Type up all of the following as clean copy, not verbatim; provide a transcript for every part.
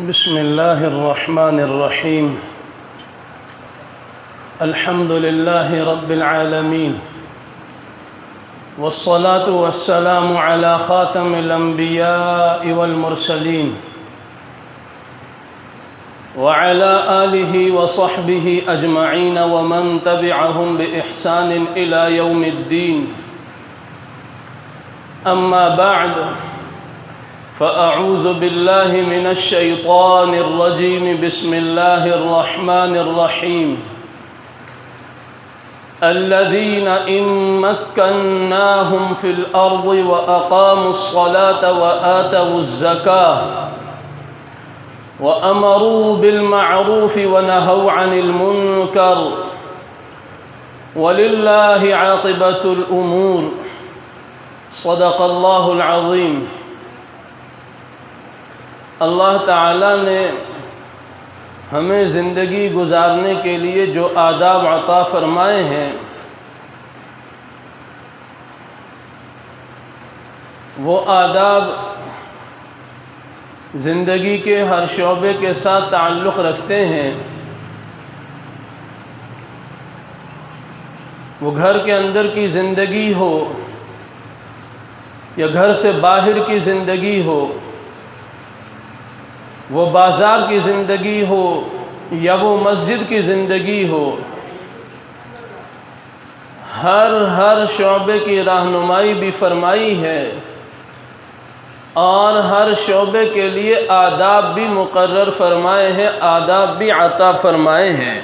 بسم الله الرحمن الرحيم. الحمد لله رب العالمين، والصلاة والسلام على خاتم الأنبياء والمرسلين وعلى آله وصحبه أجمعين ومن تبعهم بإحسان إلى يوم الدين. أما بعد، فأعوذ بالله من الشيطان الرجيم. بسم الله الرحمن الرحيم. الذين إن مكناهم في الأرض وأقاموا الصلاة وآتوا الزكاة وأمروا بالمعروف ونهوا عن المنكر ولله عاقبة الأمور. صدق اللہ العظیم. اللہ تعالیٰ نے ہمیں زندگی گزارنے کے لیے جو آداب عطا فرمائے ہیں وہ آداب زندگی کے ہر شعبے کے ساتھ تعلق رکھتے ہیں. وہ گھر کے اندر کی زندگی ہو یا گھر سے باہر کی زندگی ہو، وہ بازار کی زندگی ہو یا وہ مسجد کی زندگی ہو، ہر شعبے کی رہنمائی بھی فرمائی ہے اور ہر شعبے کے لیے آداب بھی مقرر فرمائے ہیں، آداب بھی عطا فرمائے ہیں.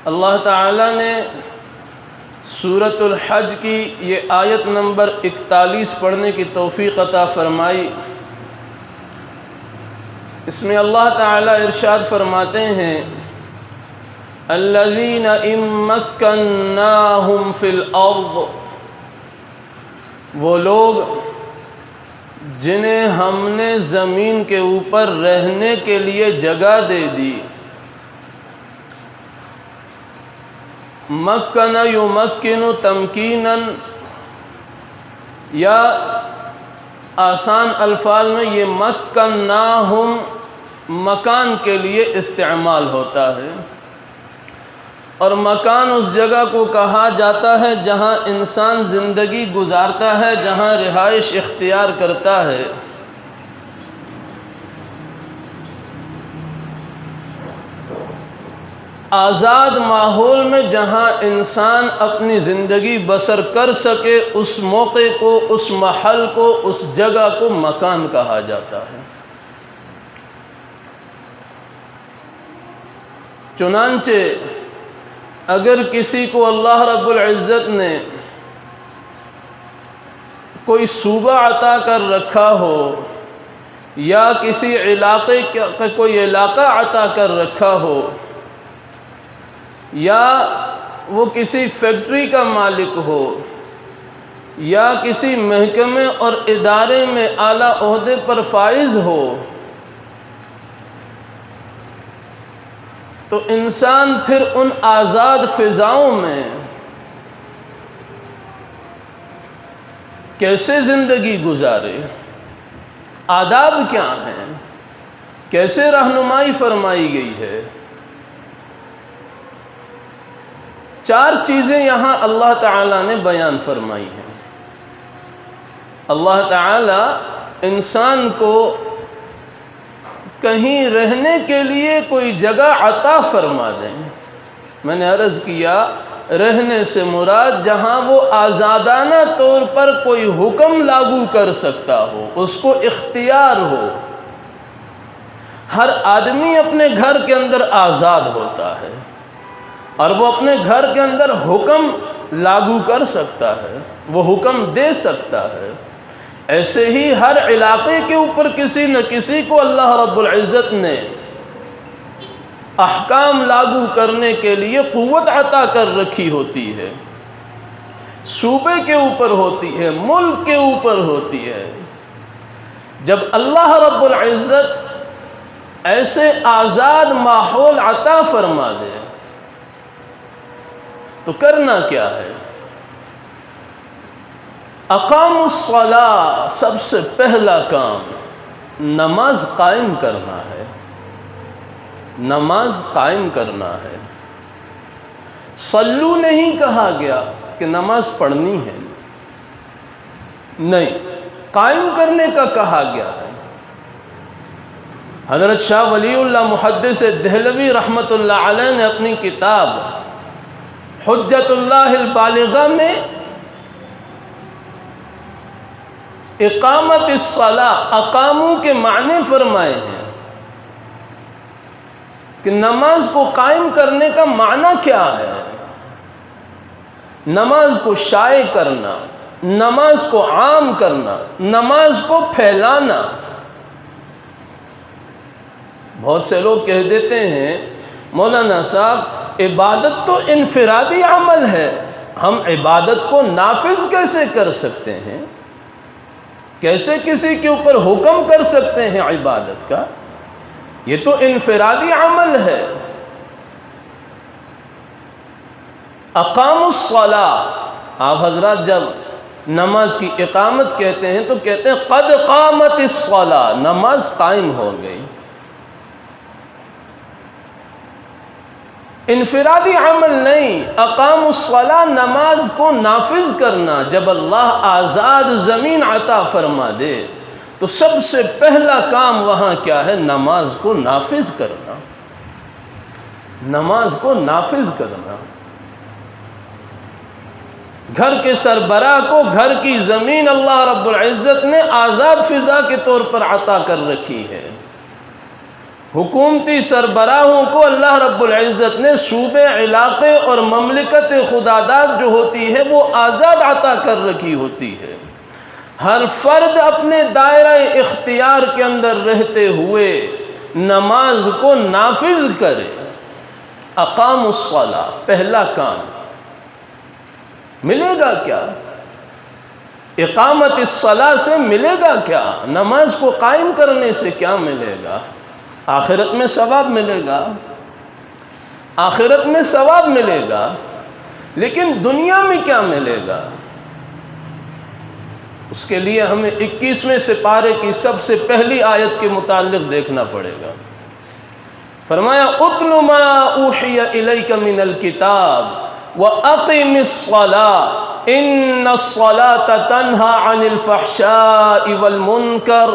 اللہ تعالیٰ نے سورۃ الحج کی یہ آیت نمبر 41 پڑھنے کی توفیق عطا فرمائی. اس میں اللہ تعالیٰ ارشاد فرماتے ہیں الذین ان مکناہم فی الارض، وہ لوگ جنہیں ہم نے زمین کے اوپر رہنے کے لیے جگہ دے دی. مکن یمکن تمکینا، یا آسان الفاظ میں یہ مکناہم مکان کے لیے استعمال ہوتا ہے، اور مکان اس جگہ کو کہا جاتا ہے جہاں انسان زندگی گزارتا ہے، جہاں رہائش اختیار کرتا ہے. آزاد ماحول میں جہاں انسان اپنی زندگی بسر کر سکے، اس موقع کو، اس محل کو، اس جگہ کو مکان کہا جاتا ہے. چنانچہ اگر کسی کو اللہ رب العزت نے کوئی صوبہ عطا کر رکھا ہو یا کسی علاقے کا کوئی علاقہ عطا کر رکھا ہو، یا وہ کسی فیکٹری کا مالک ہو یا کسی محکمے اور ادارے میں اعلیٰ عہدے پر فائز ہو، تو انسان پھر ان آزاد فضاؤں میں کیسے زندگی گزارے؟ آداب کیا ہیں؟ کیسے رہنمائی فرمائی گئی ہے؟ 4 چیزیں یہاں اللہ تعالیٰ نے بیان فرمائی ہیں. اللہ تعالیٰ انسان کو کہیں رہنے کے لیے کوئی جگہ عطا فرما دیں. میں نے عرض کیا رہنے سے مراد جہاں وہ آزادانہ طور پر کوئی حکم لاگو کر سکتا ہو، اس کو اختیار ہو. ہر آدمی اپنے گھر کے اندر آزاد ہوتا ہے اور وہ اپنے گھر کے اندر حکم لاگو کر سکتا ہے، وہ حکم دے سکتا ہے. ایسے ہی ہر علاقے کے اوپر کسی نہ کسی کو اللہ رب العزت نے احکام لاگو کرنے کے لیے قوت عطا کر رکھی ہوتی ہے. صوبے کے اوپر ہوتی ہے، ملک کے اوپر ہوتی ہے. جب اللہ رب العزت ایسے آزاد ماحول عطا فرما دے تو کرنا کیا ہے؟ اقاموا الصلاۃ، سب سے پہلا کام نماز قائم کرنا ہے، نماز قائم کرنا ہے۔ صلو نہیں کہا گیا کہ نماز پڑھنی ہے، نہیں، قائم کرنے کا کہا گیا ہے۔ حضرت شاہ ولی اللہ محدث دہلوی رحمۃ اللہ علیہ نے اپنی کتاب حجت اللہ البالغہ میں اقامت الصلاۃ، اقامو کے معنی فرمائے ہیں کہ نماز کو قائم کرنے کا معنی کیا ہے۔ نماز کو شائع کرنا، نماز کو عام کرنا، نماز کو پھیلانا۔ بہت سے لوگ کہہ دیتے ہیں مولانا صاحب عبادت تو انفرادی عمل ہے، ہم عبادت کو نافذ کیسے کر سکتے ہیں، کیسے کسی کے اوپر حکم کر سکتے ہیں عبادت کا، یہ تو انفرادی عمل ہے۔ اقاموا الصلاۃ، آپ حضرات جب نماز کی اقامت کہتے ہیں تو کہتے ہیں قد قامت الصلاۃ، نماز قائم ہو گئی۔ انفرادی عمل نہیں، اقاموا الصلاۃ نماز کو نافذ کرنا۔ جب اللہ آزاد زمین عطا فرما دے تو سب سے پہلا کام وہاں کیا ہے؟ نماز کو نافذ کرنا، نماز کو نافذ کرنا۔ گھر کے سربراہ کو گھر کی زمین اللہ رب العزت نے آزاد فضا کے طور پر عطا کر رکھی ہے۔ حکومتی سربراہوں کو اللہ رب العزت نے صوبے، علاقے اور مملکت خداداد جو ہوتی ہے وہ آزاد عطا کر رکھی ہوتی ہے۔ ہر فرد اپنے دائرہ اختیار کے اندر رہتے ہوئے نماز کو نافذ کرے۔ اقاموا الصلاۃ، پہلا کام۔ ملے گا کیا؟ اقامت الصلاۃ سے ملے گا کیا؟ نماز کو قائم کرنے سے کیا ملے گا؟ آخرت میں ثواب ملے گا، آخرت میں ثواب ملے گا، لیکن دنیا میں کیا ملے گا؟ اس کے لیے ہمیں 21ویں سپارے کی سب سے پہلی آیت کے متعلق دیکھنا پڑے گا۔ فرمایا اتل ما اوحی الیک من الکتاب واقم الصلاۃ ان الصلاۃ تنہی عن الفحشاء والمنکر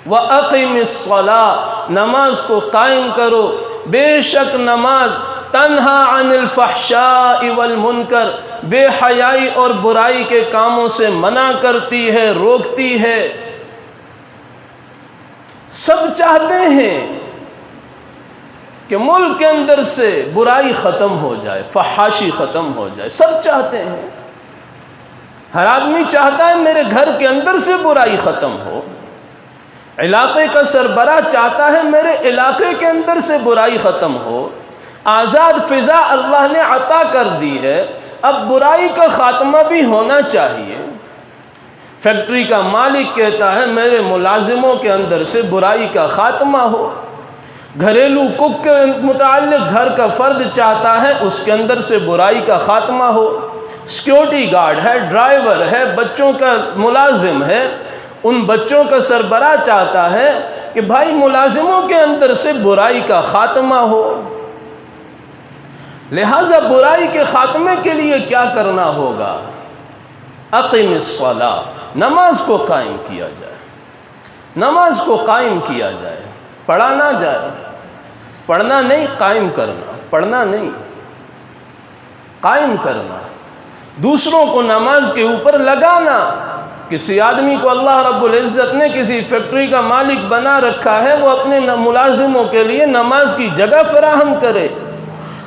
وَأَقِمِ الصَّلَاةَ، نماز کو قائم کرو، بے شک نماز تنہا عن الفحشاء والمنکر، بے حیائی اور برائی کے کاموں سے منع کرتی ہے، روکتی ہے۔ سب چاہتے ہیں کہ ملک کے اندر سے برائی ختم ہو جائے، فحاشی ختم ہو جائے، سب چاہتے ہیں۔ ہر آدمی چاہتا ہے میرے گھر کے اندر سے برائی ختم ہو، علاقے کا سربراہ چاہتا ہے میرے علاقے کے اندر سے برائی ختم ہو۔ آزاد فضا اللہ نے عطا کر دی ہے، اب برائی کا خاتمہ بھی ہونا چاہیے۔ فیکٹری کا مالک کہتا ہے میرے ملازموں کے اندر سے برائی کا خاتمہ ہو، گھریلو کک کے متعلق گھر کا فرد چاہتا ہے اس کے اندر سے برائی کا خاتمہ ہو، سیکیورٹی گارڈ ہے، ڈرائیور ہے، بچوں کا ملازم ہے، ان بچوں کا سربراہ چاہتا ہے کہ بھائی ملازموں کے اندر سے برائی کا خاتمہ ہو۔ لہذا برائی کے خاتمے کے لیے کیا کرنا ہوگا؟ اقیم الصلاۃ، نماز کو قائم کیا جائے، نماز کو قائم کیا جائے، پڑھا نہ جائے، پڑھنا نہیں، قائم کرنا، پڑھنا نہیں، قائم کرنا، دوسروں کو نماز کے اوپر لگانا۔ کسی آدمی کو اللہ رب العزت نے کسی فیکٹری کا مالک بنا رکھا ہے، وہ اپنے ملازموں کے لیے نماز کی جگہ فراہم کرے،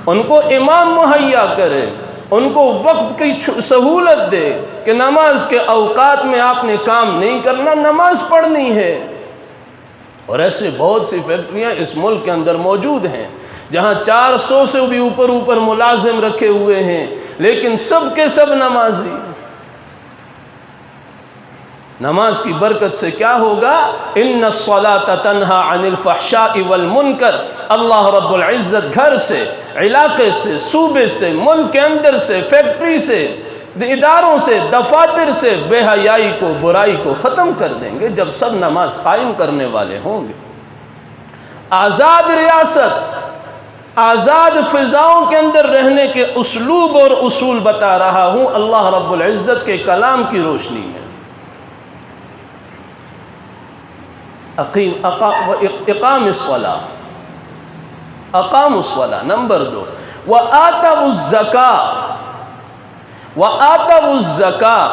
ان کو امام مہیا کرے، ان کو وقت کی سہولت دے کہ نماز کے اوقات میں آپ نے کام نہیں کرنا، نماز پڑھنی ہے۔ اور ایسے بہت سی فیکٹریاں اس ملک کے اندر موجود ہیں جہاں 400 سے بھی اوپر ملازم رکھے ہوئے ہیں، لیکن سب کے سب نمازی۔ نماز کی برکت سے کیا ہوگا؟ ان الصلاۃ تنہا عن الفحشاء والمنکر، اللہ رب العزت گھر سے، علاقے سے، صوبے سے، ملک کے اندر سے، فیکٹری سے، اداروں سے، دفاتر سے بے حیائی کو، برائی کو ختم کر دیں گے جب سب نماز قائم کرنے والے ہوں گے۔ آزاد ریاست، آزاد فضاؤں کے اندر رہنے کے اسلوب اور اصول بتا رہا ہوں اللہ رب العزت کے کلام کی روشنی میں۔ اقام الصلاۃ، اقام الصلاۃ۔ نمبر 2، وآتوا الزکاۃ، وآتوا الزکاۃ،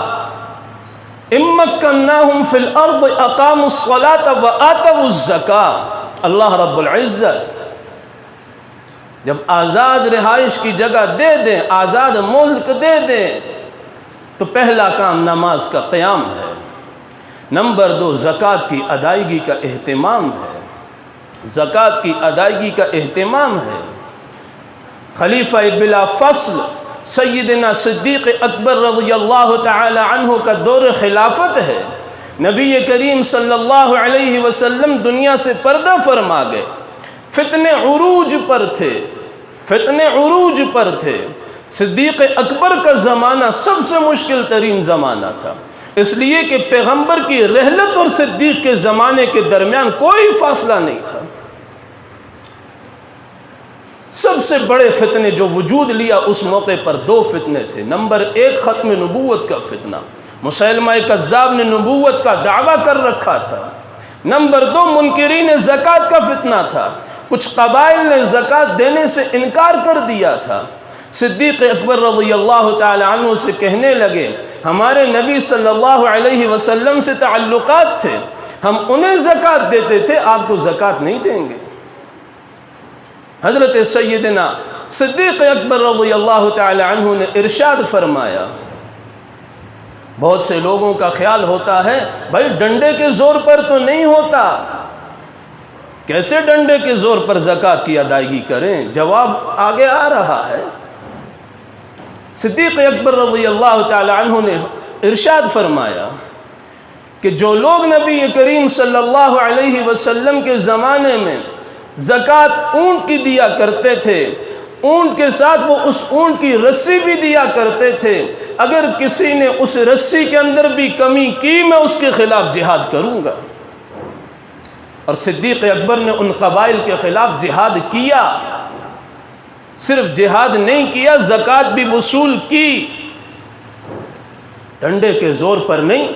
ان مکناہم فی الارض اقاموا الصلاۃ وآتوا الزکاۃ۔ اللہ رب العزت جب آزاد رہائش کی جگہ دے دیں، آزاد ملک دے دیں، تو پہلا کام نماز کا قیام ہے۔ نمبر 2، زکوٰۃ کی ادائیگی کا اہتمام ہے، زکوٰۃ کی ادائیگی کا اہتمام ہے۔ خلیفہ بلا فصل سیدنا صدیق اکبر رضی اللہ تعالی عنہ کا دور خلافت ہے۔ نبی کریم صلی اللہ علیہ وسلم دنیا سے پردہ فرما گئے، فتنے عروج پر تھے، فتنے عروج پر تھے۔ صدیق اکبر کا زمانہ سب سے مشکل ترین زمانہ تھا، اس لیے کہ پیغمبر کی رحلت اور صدیق کے زمانے کے درمیان کوئی فاصلہ نہیں تھا۔ سب سے بڑے فتنے جو وجود لیا اس موقع پر 2 فتنے تھے۔ نمبر 1، ختم نبوت کا فتنہ، مسیلمہ کذاب نے نبوت کا دعویٰ کر رکھا تھا۔ نمبر 2، منکرین زکوٰۃ کا فتنہ تھا، کچھ قبائل نے زکوٰۃ دینے سے انکار کر دیا تھا۔ صدیق اکبر رضی اللہ تعالی عنہ سے کہنے لگے، ہمارے نبی صلی اللہ علیہ وسلم سے تعلقات تھے، ہم انہیں زکوٰۃ دیتے تھے، آپ کو زکوٰۃ نہیں دیں گے۔ حضرت سیدنا صدیق اکبر رضی اللہ تعالی عنہ نے ارشاد فرمایا، بہت سے لوگوں کا خیال ہوتا ہے بھائی ڈنڈے کے زور پر تو نہیں ہوتا، کیسے ڈنڈے کے زور پر زکوٰۃ کی ادائیگی کریں؟ جواب آگے آ رہا ہے۔ صدیق اکبر رضی اللہ تعالی عنہ نے ارشاد فرمایا کہ جو لوگ نبی کریم صلی اللہ علیہ وسلم کے زمانے میں زکوٰۃ اونٹ کی دیا کرتے تھے، اونٹ کے ساتھ وہ اس اونٹ کی رسی بھی دیا کرتے تھے، اگر کسی نے اس رسی کے اندر بھی کمی کی میں اس کے خلاف جہاد کروں گا۔ اور صدیق اکبر نے ان قبائل کے خلاف جہاد کیا، صرف جہاد نہیں کیا، زکوٰۃ بھی وصول کی، ڈنڈے کے زور پر نہیں،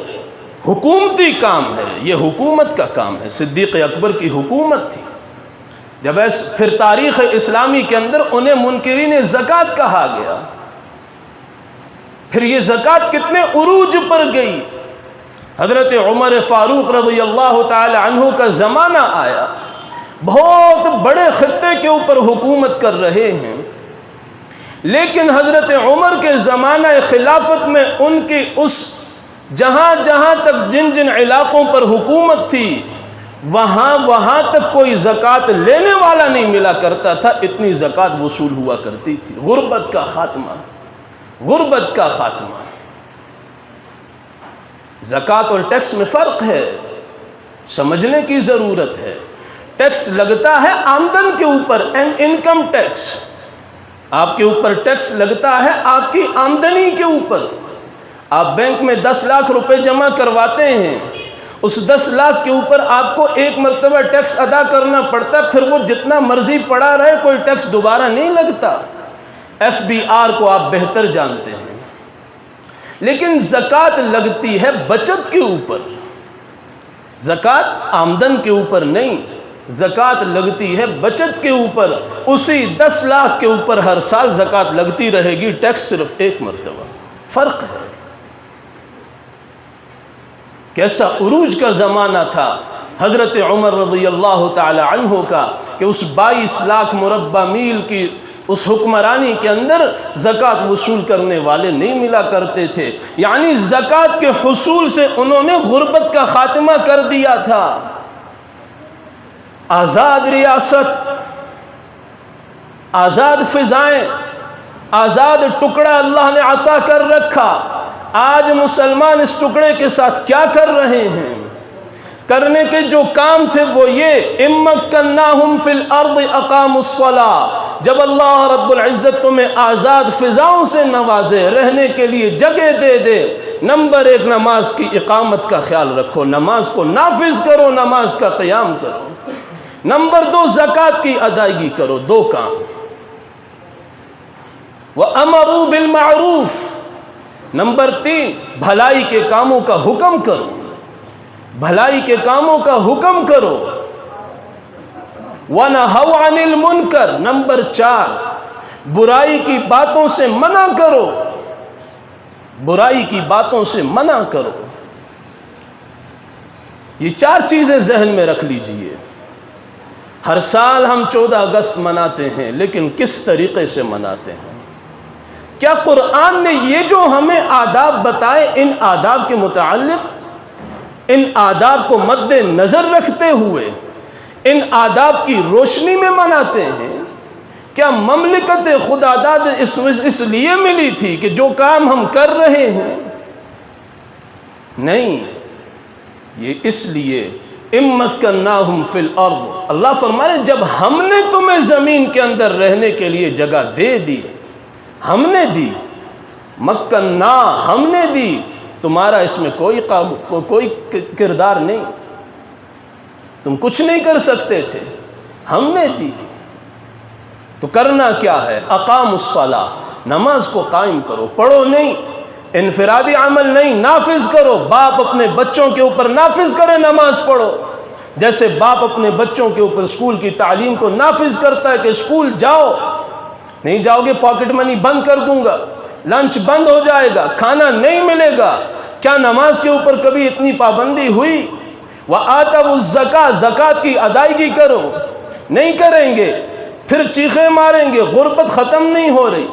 حکومتی کام ہے، یہ حکومت کا کام ہے۔ صدیق اکبر کی حکومت تھی۔ جب پھر تاریخ اسلامی کے اندر انہیں منکرین زکوٰۃ کہا گیا، پھر یہ زکوٰۃ کتنے عروج پر گئی۔ حضرت عمر فاروق رضی اللہ تعالی عنہ کا زمانہ آیا، بہت بڑے خطے کے اوپر حکومت کر رہے ہیں، لیکن حضرت عمر کے زمانہ خلافت میں ان کی اس جہاں جہاں تک جن جن علاقوں پر حکومت تھی وہاں تک کوئی زکوٰۃ لینے والا نہیں ملا کرتا تھا، اتنی زکوٰۃ وصول ہوا کرتی تھی۔ غربت کا خاتمہ، غربت کا خاتمہ۔ زکوٰۃ اور ٹیکس میں فرق ہے، سمجھنے کی ضرورت ہے۔ ٹیکس لگتا ہے آمدن کے اوپر، انکم ٹیکس، آپ کے اوپر ٹیکس لگتا ہے آپ کی آمدنی کے اوپر۔ آپ بینک میں 10 لاکھ روپے جمع کرواتے ہیں، اس 10 لاکھ کے اوپر آپ کو ایک مرتبہ ٹیکس ادا کرنا پڑتا، پھر وہ جتنا مرضی پڑا رہے کوئی ٹیکس دوبارہ نہیں لگتا۔ FBR کو آپ بہتر جانتے ہیں۔ لیکن زکوٰۃ لگتی ہے بچت کے اوپر، زکوٰۃ آمدن کے اوپر نہیں، زکوٰۃ لگتی ہے بچت کے اوپر۔ اسی 10 لاکھ کے اوپر ہر سال زکوٰۃ لگتی رہے گی، ٹیکس صرف ایک مرتبہ۔ فرق ہے۔ کیسا عروج کا زمانہ تھا حضرت عمر رضی اللہ تعالی عنہ کا کہ اس 22 لاکھ مربع میل کی اس حکمرانی کے اندر زکوٰۃ وصول کرنے والے نہیں ملا کرتے تھے، یعنی زکوٰۃ کے حصول سے انہوں نے غربت کا خاتمہ کر دیا تھا۔ آزاد ریاست، آزاد فضائیں، آزاد ٹکڑا اللہ نے عطا کر رکھا، آج مسلمان اس ٹکڑے کے ساتھ کیا کر رہے ہیں؟ کرنے کے جو کام تھے وہ یہ، امکناہم فی الارض اقاموا الصلاۃ، جب اللہ رب العزت تمہیں آزاد فضاؤں سے نوازے، رہنے کے لیے جگہ دے دے، نمبر 1 نماز کی اقامت کا خیال رکھو، نماز کو نافذ کرو، نماز کا قیام کرو۔ نمبر 2 زکوٰۃ کی ادائیگی کرو، 2 کام۔ وَأَمَرُوا بِالْمَعْرُوفِ، نمبر 3 بھلائی کے کاموں کا حکم کرو، بھلائی کے کاموں کا حکم کرو۔ وَنَهَوْا عَنِ الْمُنْكَرِ، نمبر 4 برائی کی باتوں سے منع کرو، برائی کی باتوں سے منع کرو۔ یہ 4 چیزیں ذہن میں رکھ لیجئے۔ ہر سال ہم 14 اگست مناتے ہیں، لیکن کس طریقے سے مناتے ہیں؟ کیا قرآن نے یہ جو ہمیں آداب بتائے، ان آداب کے متعلق، ان آداب کو مد نظر رکھتے ہوئے، ان آداب کی روشنی میں مناتے ہیں؟ کیا مملکت خداداد اس لیے ملی تھی کہ جو کام ہم کر رہے ہیں؟ نہیں، یہ اس لیے امکناہم فی الارض، اللہ فرما رہے جب ہم نے تمہیں زمین کے اندر رہنے کے لیے جگہ دے دی، ہم نے دی، مکنہ ہم نے دی، تمہارا اس میں کوئی کردار نہیں، تم کچھ نہیں کر سکتے تھے، ہم نے دی۔ تو کرنا کیا ہے؟ اقاموا الصلاۃ، نماز کو قائم کرو، پڑھو نہیں، انفرادی عمل نہیں، نافذ کرو۔ باپ اپنے بچوں کے اوپر نافذ کرے، نماز پڑھو، جیسے باپ اپنے بچوں کے اوپر اسکول کی تعلیم کو نافذ کرتا ہے کہ اسکول جاؤ، نہیں جاؤ گے پاکٹ منی بند کر دوں گا، لنچ بند ہو جائے گا، کھانا نہیں ملے گا۔ کیا نماز کے اوپر کبھی اتنی پابندی ہوئی؟ وَآتَوُا الزَّکَاۃ، زکوٰۃ کی ادائیگی کرو، نہیں کریں گے پھر چیخیں ماریں گے، غربت ختم نہیں ہو رہی،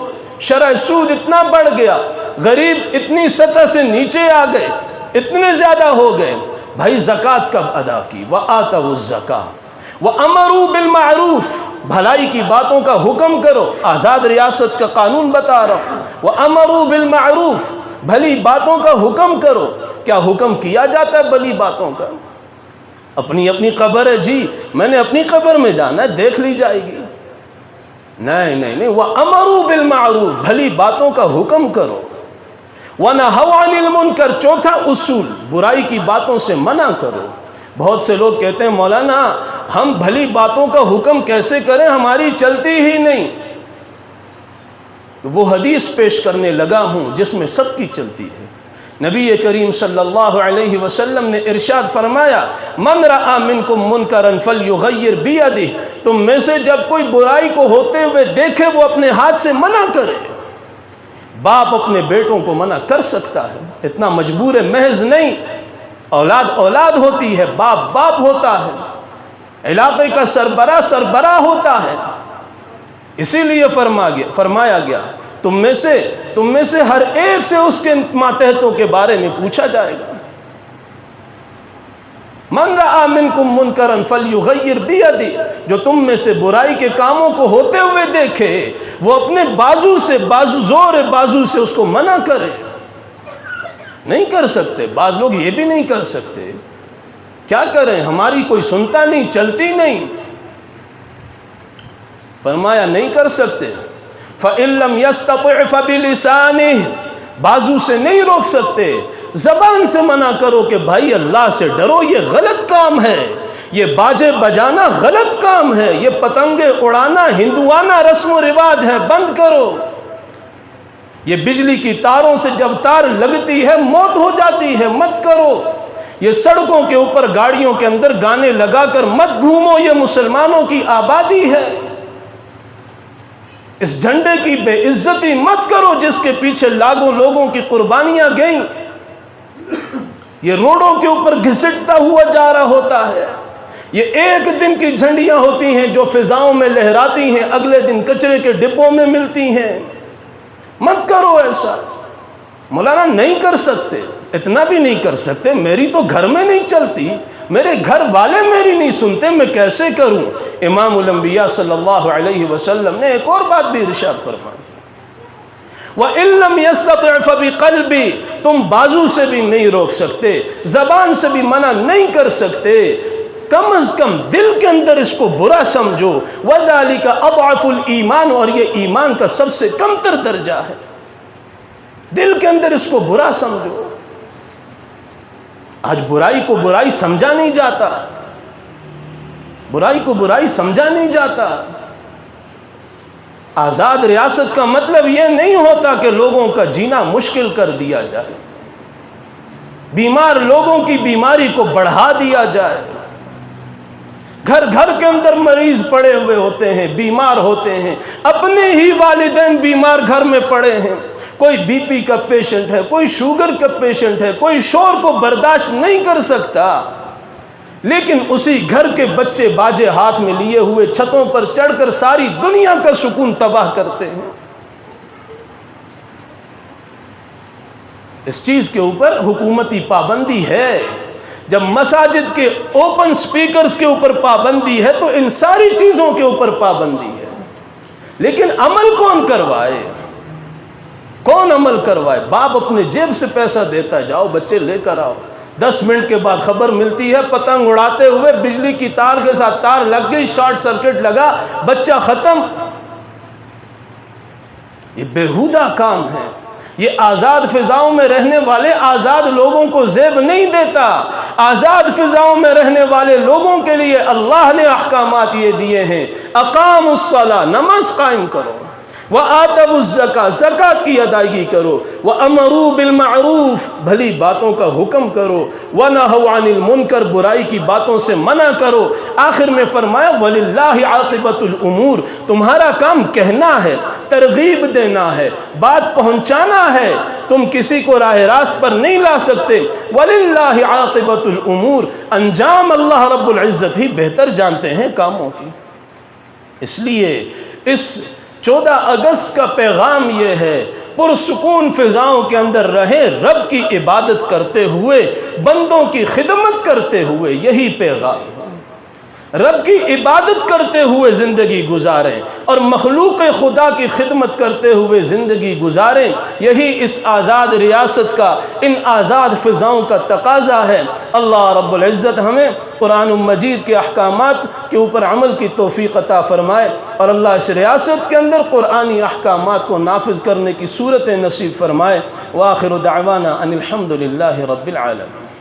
شرح سود اتنا بڑھ گیا، غریب اتنی سطح سے نیچے آ گئے، اتنے زیادہ ہو گئے۔ بھائی زکوٰۃ کب ادا کی؟ وَآتَوُا الزَّکَاۃ وَأَمَرُوا بِالْمَعْرُوفِ، بھلائی کی باتوں کا حکم کرو، آزاد ریاست کا قانون بتا رہا ہوں۔ وَأَمَرُوا بِالْمَعْرُوفِ، بھلی باتوں کا حکم کرو۔ کیا حکم کیا جاتا ہے بھلی باتوں کا؟ اپنی اپنی قبر ہے جی، میں نے اپنی قبر میں جانا ہے، دیکھ لی جائے گی۔ نہیں نہیں نہیں، وَأَمَرُوا بِالْمَعْرُوفِ، بھلی باتوں کا حکم کرو۔ وَنَهَوْا عَنِ الْمُنْكَرِ، چوتھا اصول، برائی کی باتوں سے منع کرو۔ بہت سے لوگ کہتے ہیں مولانا ہم بھلی باتوں کا حکم کیسے کریں، ہماری چلتی ہی نہیں۔ تو وہ حدیث پیش کرنے لگا ہوں جس میں سب کی چلتی ہے۔ نبی کریم صلی اللہ علیہ وسلم نے ارشاد فرمایا، من رأى منکم منکرا فلیغیر بیدہ، تم میں سے جب کوئی برائی کو ہوتے ہوئے دیکھے وہ اپنے ہاتھ سے منع کرے۔ باپ اپنے بیٹوں کو منع کر سکتا ہے، اتنا مجبور ہے محض نہیں، اولاد اولاد ہوتی ہے، باپ باپ ہوتا ہے، علاقے کا سربراہ سربراہ ہوتا ہے۔ اسی لیے فرمایا گیا تم میں سے ہر ایک سے اس کے ماتحتوں کے بارے میں پوچھا جائے گا۔ من رأى منکم منکرا فلیغیر بیدہ، جو تم میں سے برائی کے کاموں کو ہوتے ہوئے دیکھے وہ اپنے بازو سے، زور بازو سے اس کو منع کرے۔ نہیں کر سکتے، بعض لوگ یہ بھی نہیں کر سکتے، کیا کریں، ہماری کوئی سنتا نہیں، چلتی نہیں۔ فرمایا نہیں کر سکتے۔ فَإِن لَمْ يَسْتَطِعْ فَبِلِسَانِهِ، بازو سے نہیں روک سکتے، زبان سے منع کرو کہ بھائی اللہ سے ڈرو، یہ غلط کام ہے، یہ باجے بجانا غلط کام ہے، یہ پتنگیں اڑانا ہندوانہ رسم و رواج ہے، بند کرو۔ یہ بجلی کی تاروں سے جب تار لگتی ہے موت ہو جاتی ہے، مت کرو۔ یہ سڑکوں کے اوپر گاڑیوں کے اندر گانے لگا کر مت گھومو، یہ مسلمانوں کی آبادی ہے۔ اس جھنڈے کی بے عزتی مت کرو جس کے پیچھے لاکھوں لوگوں کی قربانیاں گئیں۔ یہ روڈوں کے اوپر گھسٹتا ہوا جا رہا ہوتا ہے۔ یہ ایک دن کی جھنڈیاں ہوتی ہیں جو فضاؤں میں لہراتی ہیں، اگلے دن کچرے کے ڈبوں میں ملتی ہیں۔ مت کرو ایسا۔ مولانا نہیں کر سکتے، اتنا بھی نہیں کر سکتے، میری تو گھر میں نہیں چلتی، میرے گھر والے میری نہیں سنتے، میں کیسے کروں؟ امام الانبیاء صلی اللہ علیہ وسلم نے ایک اور بات بھی ارشاد فرمائی، وَإِن لَّمْ يَسْتَطِعْ فَبِقَلْبِهِ، تم بازو سے بھی نہیں روک سکتے، زبان سے بھی منع نہیں کر سکتے، کم از کم دل کے اندر اس کو برا سمجھو، وَذَلِكَ أَضْعَفُ الْإِيمَانِ، اور یہ ایمان کا سب سے کم تر درجہ ہے، دل کے اندر اس کو برا سمجھو۔ آج برائی کو برائی سمجھا نہیں جاتا، برائی کو برائی سمجھا نہیں جاتا۔ آزاد ریاست کا مطلب یہ نہیں ہوتا کہ لوگوں کا جینا مشکل کر دیا جائے، بیمار لوگوں کی بیماری کو بڑھا دیا جائے، گھر گھر کے اندر مریض پڑے ہوئے ہوتے ہیں، بیمار ہوتے ہیں، اپنے ہی والدین بیمار گھر میں پڑے ہیں، کوئی بی پی کا پیشنٹ ہے، کوئی شوگر کا پیشنٹ ہے، کوئی شور کو برداشت نہیں کر سکتا، لیکن اسی گھر کے بچے باجے ہاتھ میں لیے ہوئے چھتوں پر چڑھ کر ساری دنیا کا سکون تباہ کرتے ہیں۔ اس چیز کے اوپر حکومتی پابندی ہے، جب مساجد کے اوپن سپیکرز کے اوپر پابندی ہے تو ان ساری چیزوں کے اوپر پابندی ہے، لیکن عمل کون کروائے؟ کون عمل کروائے؟ باپ اپنے جیب سے پیسہ دیتا ہے، جاؤ بچے لے کر آؤ، 10 منٹ کے بعد خبر ملتی ہے پتنگ اڑاتے ہوئے بجلی کی تار کے ساتھ تار لگ گئی، شارٹ سرکٹ لگا، بچہ ختم۔ یہ بیہودہ کام ہے، یہ آزاد فضاؤں میں رہنے والے آزاد لوگوں کو زیب نہیں دیتا۔ آزاد فضاؤں میں رہنے والے لوگوں کے لیے اللہ نے احکامات یہ دیے ہیں، اقاموا الصلاۃ، نماز قائم کرو، وآتوا الزکاۃ، زکوٰۃ کی ادائیگی کرو، وامروا بالمعروف، بھلی باتوں کا حکم کرو، ونہوا عن المنکر، برائی کی باتوں سے منع کرو۔ آخر میں فرمایا وللہ عاقبۃ الامور، تمہارا کام کہنا ہے، ترغیب دینا ہے، بات پہنچانا ہے، تم کسی کو راہ راست پر نہیں لا سکتے۔ وللہ عاقبۃ الامور، انجام اللہ رب العزت ہی بہتر جانتے ہیں کاموں کی۔ اس لیے اس 14 اگست کا پیغام یہ ہے، پرسکون فضاؤں کے اندر رہیں، رب کی عبادت کرتے ہوئے، بندوں کی خدمت کرتے ہوئے، یہی پیغام ہے۔ رب کی عبادت کرتے ہوئے زندگی گزاریں اور مخلوق خدا کی خدمت کرتے ہوئے زندگی گزاریں، یہی اس آزاد ریاست کا، ان آزاد فضاؤں کا تقاضا ہے۔ اللہ رب العزت ہمیں قرآن مجید کے احکامات کے اوپر عمل کی توفیق عطا فرمائے، اور اللہ اس ریاست کے اندر قرآنی احکامات کو نافذ کرنے کی صورت نصیب فرمائے۔ وآخر دعوانا ان الحمد للہ رب العالمین۔